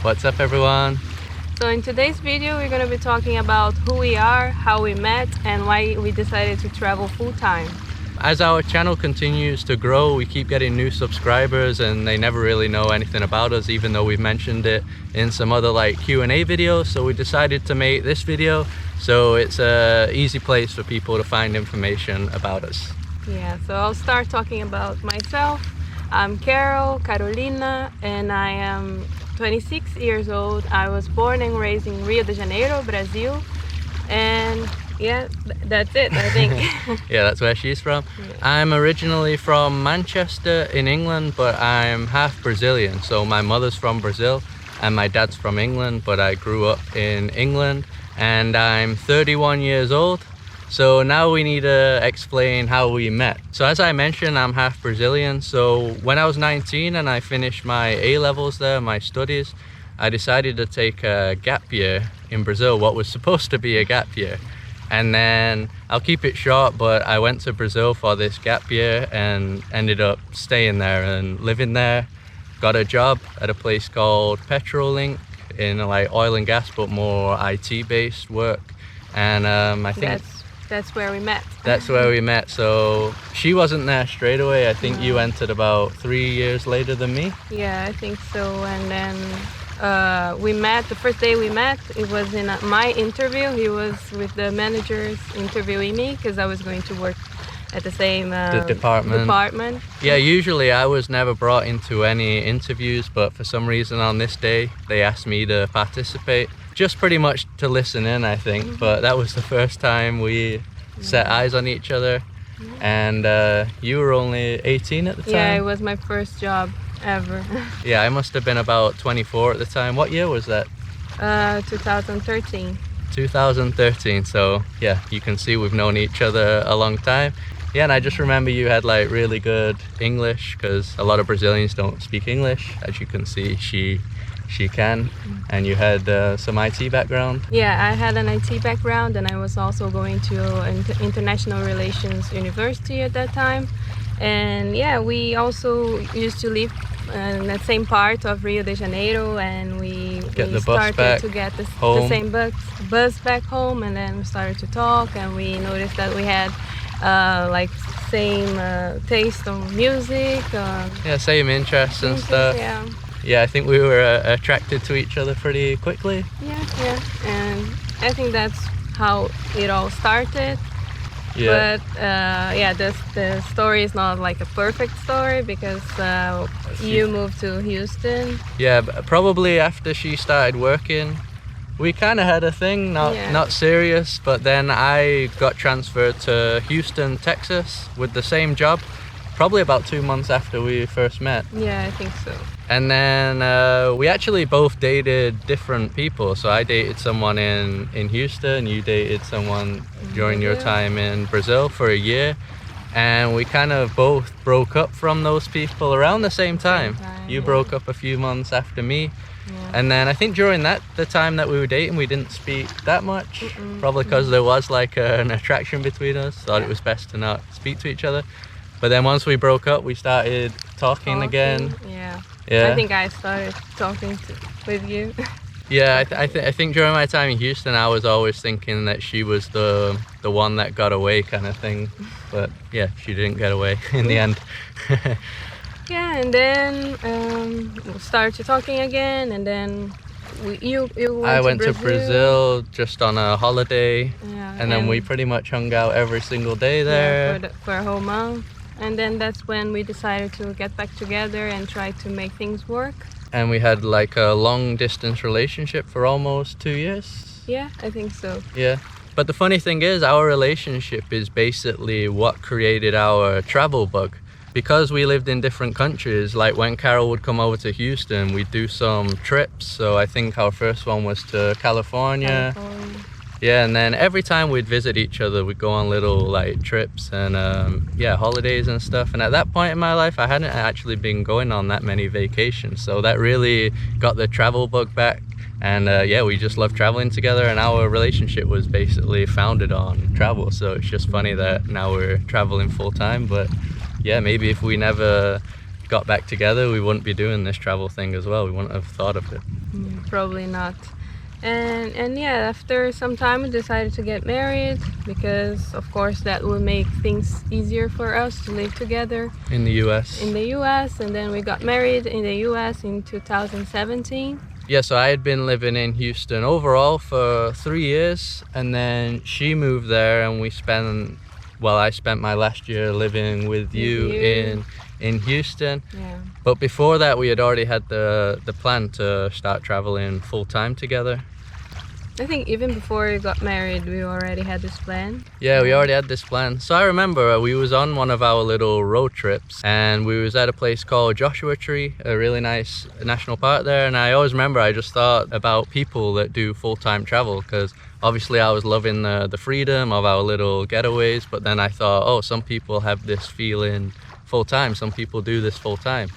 What's up, everyone? So in today's video, we're going to be talking about who we are, how we met, and why we decided to travel full-time. As our channel continues to grow, we keep getting new subscribers and they never really know anything about us, even though we've mentioned it in some other like Q&A videos. So we decided to make this video so it's an easy place for people to find information about us. Yeah, so I'll start talking about myself. I'm Carolina, and I am 26 years old. I was born and raised in Rio de Janeiro, Brazil. And yeah, that's it, I think. Yeah, that's where she's from. Yeah. I'm originally from Manchester in England, but I'm half Brazilian. So my mother's from Brazil and my dad's from England, but I grew up in England and I'm 31 years old. So now we need to explain how we met. So as I mentioned, I'm half Brazilian. So when I was 19 and I finished my A-levels there, my studies, I decided to take a gap year in Brazil, what was supposed to be a gap year. And then I'll keep it short, but I went to Brazil for this gap year and ended up staying there and living there. Got a job at a place called Petrolink in like oil and gas, but more IT based work. And I think that's where we met. That's where we met. So she wasn't there straight away. I think you entered about 3 years later than me. Yeah, I think so. And then we met, the first day we met, it was in my interview. He was with the managers interviewing me because I was going to work at the same department. Yeah, usually I was never brought into any interviews, but for some reason on this day, they asked me to participate. Just pretty much to listen in, I think, but that was the first time we set eyes on each other. And you were only 18 at the time? Yeah, it was my first job ever. Yeah, I must have been about 24 at the time. What year was that? 2013. 2013, so yeah, you can see we've known each other a long time. Yeah, and I just remember you had like really good English, because a lot of Brazilians don't speak English. As you can see, she can. And you had some IT background. Yeah, I had an IT background, and I was also going to International Relations University at that time. And yeah, we also used to live in the same part of Rio de Janeiro, and we started to get the same bus back home, and then we started to talk, and we noticed that we had like same taste on music. Yeah, same interests and stuff. Yeah. Yeah, I think we were attracted to each other pretty quickly. Yeah, and I think that's how it all started. Yeah. But yeah, the story is not like a perfect story because you moved to Houston. Yeah, but probably after she started working, we kind of had a thing, not serious, but then I got transferred to Houston, Texas with the same job, probably about 2 months after we first met. Yeah, I think so. And then we actually both dated different people. So I dated someone in Houston, you dated someone during your time in Brazil for a year. And we kind of both broke up from those people around the same time. You broke up a few months after me. Yeah. And then I think during the time that we were dating, we didn't speak that much. Probably because there was like an attraction between us. Thought it was best to not speak to each other. But then once we broke up, we started talking again. Yeah. I think I started talking with you. Yeah, I think during my time in Houston, I was always thinking that she was the one that got away kind of thing. But yeah, she didn't get away in the end. Yeah, and then we started talking again, and then you went to Brazil just on a holiday, and then we pretty much hung out every single day there. Yeah, for a whole month. And then that's when we decided to get back together and try to make things work. And we had like a long distance relationship for almost 2 years. Yeah, I think so. Yeah. But the funny thing is, our relationship is basically what created our travel bug. Because we lived in different countries, like when Carol would come over to Houston, we'd do some trips. So I think our first one was to California. Yeah, and then every time we'd visit each other, we'd go on little like trips and holidays and stuff. And at that point in my life, I hadn't actually been going on that many vacations. So that really got the travel bug back. And we just loved traveling together, and our relationship was basically founded on travel. So it's just funny that now we're traveling full time. But yeah, maybe if we never got back together, we wouldn't be doing this travel thing as well. We wouldn't have thought of it. Probably not. And yeah, after some time we decided to get married because of course that will make things easier for us to live together In the US. in the US, and then we got married in the US in 2017. Yeah, so I had been living in Houston overall for 3 years, and then she moved there, and I spent my last year living with you in Houston. Yeah. But before that, we had already had the plan to start traveling full time together. I think even before we got married, we already had this plan. Yeah, we already had this plan. So I remember we was on one of our little road trips, and we was at a place called Joshua Tree, a really nice national park there. And I always remember I just thought about people that do full-time travel, because obviously I was loving the freedom of our little getaways, but then I thought, oh, some people have this feeling full-time, some people do this full-time.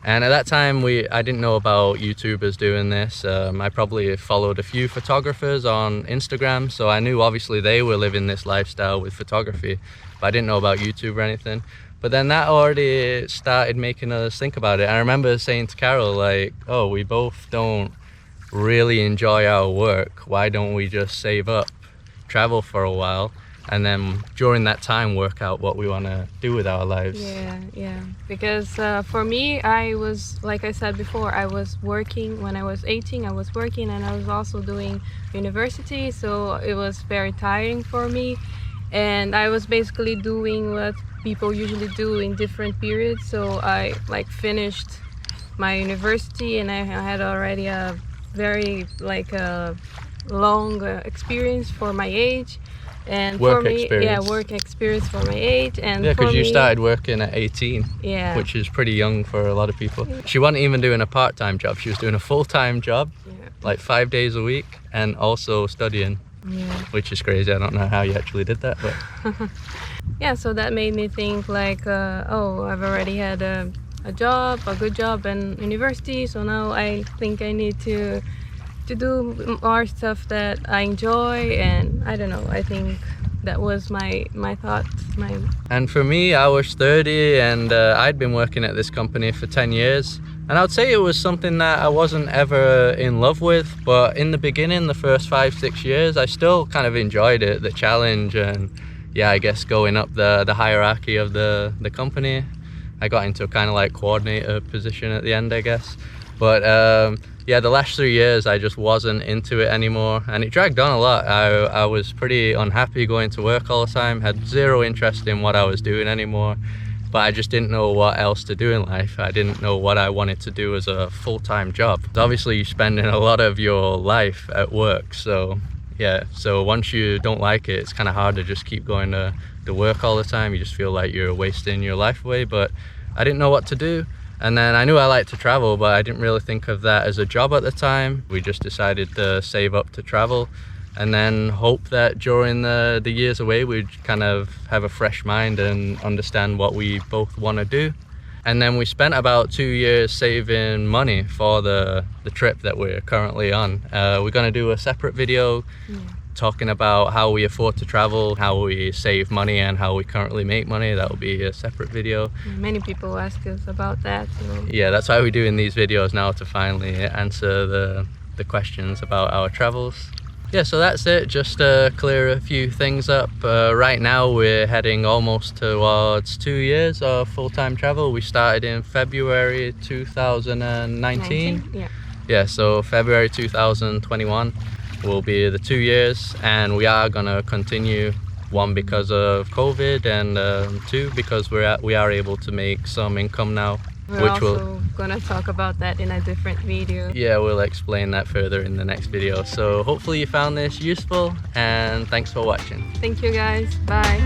And at that time, I didn't know about YouTubers doing this. I probably followed a few photographers on Instagram, so I knew obviously they were living this lifestyle with photography, but I didn't know about YouTube or anything. But then that already started making us think about it. I remember saying to Carol, like, oh, we both don't really enjoy our work. Why don't we just save up, travel for a while, and then during that time work out what we want to do with our lives? Yeah. Because for me, I was, like I said before, I was working when I was 18. I was working, and I was also doing university, so it was very tiring for me. And I was basically doing what people usually do in different periods. So I finished my university, and I had already a very long experience for my age. And Work for me, experience. work experience for my age. And Yeah, because you me, started working at 18, yeah, which is pretty young for a lot of people. She wasn't even doing a part-time job. She was doing a full-time job, like 5 days a week, and also studying, which is crazy. I don't know how you actually did that, but yeah. So that made me think like, oh, I've already had a good job in university. So now I think I need to do more stuff that I enjoy, and I don't know, I think that was my thought. And for me, I was 30, and I'd been working at this company for 10 years, and I would say it was something that I wasn't ever in love with, but in the beginning, the first 5-6 years, I still kind of enjoyed it, the challenge, and yeah, I guess going up the hierarchy of the company. I got into a kind of like coordinator position at the end, I guess. But yeah, the last 3 years I just wasn't into it anymore, and it dragged on a lot. I was pretty unhappy going to work all the time, had zero interest in what I was doing anymore, but I just didn't know what else to do in life. I didn't know what I wanted to do as a full-time job. Obviously you're spending a lot of your life at work, so yeah, so once you don't like it, it's kind of hard to just keep going to work all the time. You just feel like you're wasting your life away, but I didn't know what to do. And then I knew I liked to travel, but I didn't really think of that as a job at the time. We just decided to save up to travel, and then hope that during the years away we'd kind of have a fresh mind and understand what we both want to do. And then we spent about 2 years saving money for the trip that we're currently on. We're going to do a separate video talking about how we afford to travel, how we save money, and how we currently make money. That will be a separate video. Many people ask us about that. So. Yeah, that's why we're doing these videos now, to finally answer the questions about our travels. Yeah, so that's it, just to clear a few things up. Right now we're heading almost towards 2 years of full-time travel. We started in February 2019. Yeah, so February 2021 will be the 2 years, and we are gonna continue, one because of COVID, and two because we are able to make some income now. We're also gonna talk about that in a different video. Yeah, we'll explain that further in the next video. So hopefully you found this useful, and thanks for watching. Thank you guys, bye.